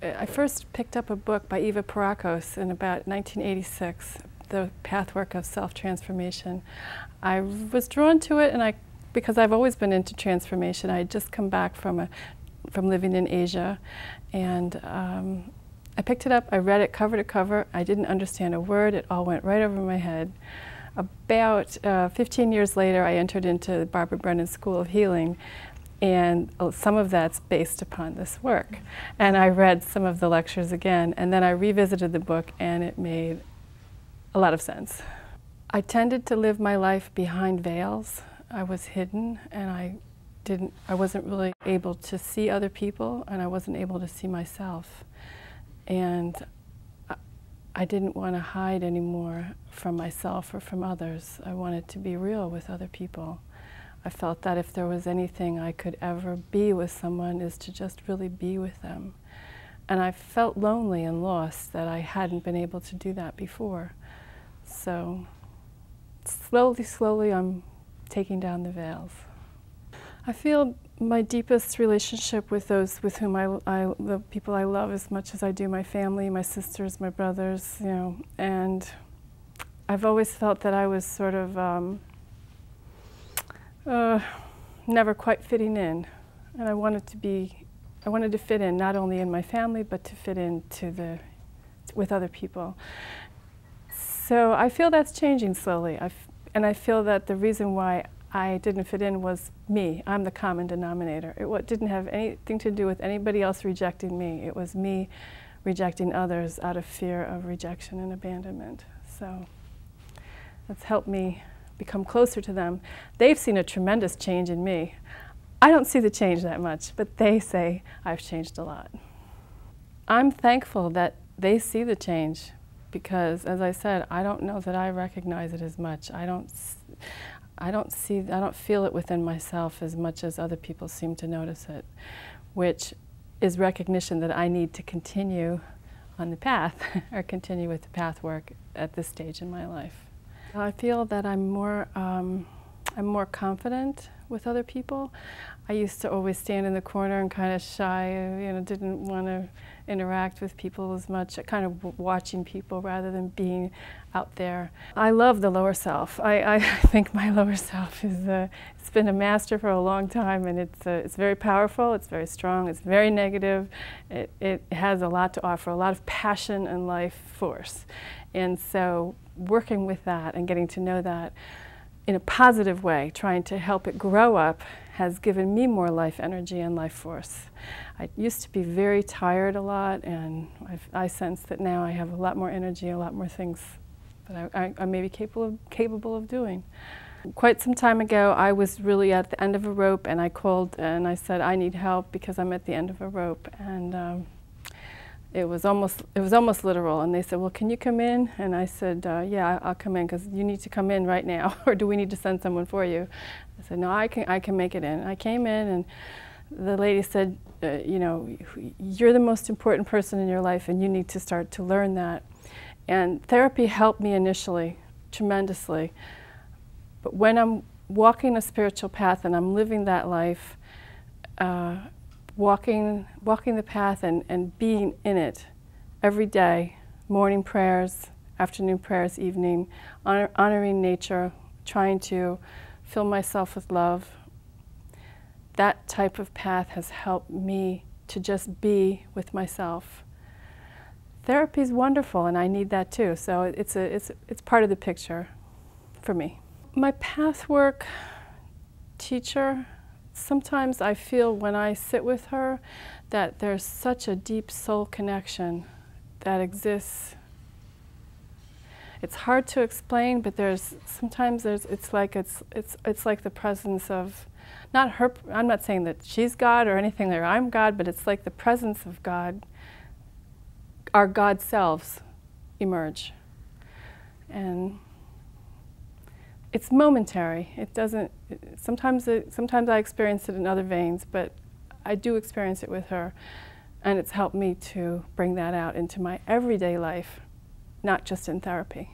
I first picked up a book by Eva Parakos in about 1986, The Pathwork of Self-Transformation. I was drawn to it because I've always been into transformation. I had just come back from living in Asia, and I picked it up, I read it cover to cover. I didn't understand a word, it all went right over my head. About 15 years later, I entered into Barbara Brennan's School of Healing, and some of that's based upon this work. And I read some of the lectures again, and then I revisited the book, and it made a lot of sense. I tended to live my life behind veils. I was hidden, and I wasn't really able to see other people, and I wasn't able to see myself. And I didn't want to hide anymore from myself or from others. I wanted to be real with other people. I felt that if there was anything I could ever be with someone is to just really be with them. And I felt lonely and lost that I hadn't been able to do that before. So slowly, slowly I'm taking down the veils. I feel my deepest relationship with those with whom the people I love as much as I do my family, my sisters, my brothers, you know, and I've always felt that I was sort of never quite fitting in, and I wanted to fit in not only in my family but to fit in with other people. So I feel that's changing slowly, and I feel that the reason why I didn't fit in was me. I'm the common denominator. It didn't have anything to do with anybody else rejecting me. It was me rejecting others out of fear of rejection and abandonment. So that's helped me become closer to them. They've seen a tremendous change in me. I don't see the change that much, but they say I've changed a lot. I'm thankful that they see the change because, as I said, I don't know that I recognize it as much. I don't feel it within myself as much as other people seem to notice it, which is recognition that I need to continue on the path or continue with the path work at this stage in my life. I feel that I'm more confident with other people. I used to always stand in the corner and kind of shy, you know, didn't want to interact with people as much, kind of watching people rather than being out there. I love the lower self. I think my lower self is, it's been a master for a long time, and it's very powerful, it's very strong, it's very negative. It has a lot to offer, a lot of passion and life force. And so working with that and getting to know that in a positive way, trying to help it grow up, has given me more life energy and life force. I used to be very tired a lot, and I sense that now I have a lot more energy, a lot more things that I may be capable of doing. Quite some time ago, I was really at the end of a rope, and I called and I said, I need help because I'm at the end of a rope. And it was almost literal, and they said, well, can you come in? And I said, yeah, I'll come in because you need to come in right now, or do we need to send someone for you? I said, no, I can make it in. I came in, and the lady said, you know, you're the most important person in your life, and you need to start to learn that. And therapy helped me initially tremendously, but when I'm walking a spiritual path and I'm living that life, walking the path and being in it every day, morning prayers, afternoon prayers, evening, honoring nature, trying to fill myself with love. That type of path has helped me to just be with myself. Therapy is wonderful, and I need that too, so it's part of the picture for me. My pathwork teacher, sometimes I feel when I sit with her that there's such a deep soul connection that exists. It's hard to explain, but it's like the presence of, not her, I'm not saying that she's God or anything like that, I'm God, but it's like the presence of God, our God selves emerge. And it's momentary. It doesn't, sometimes I experience it in other veins, but I do experience it with her, and it's helped me to bring that out into my everyday life, not just in therapy.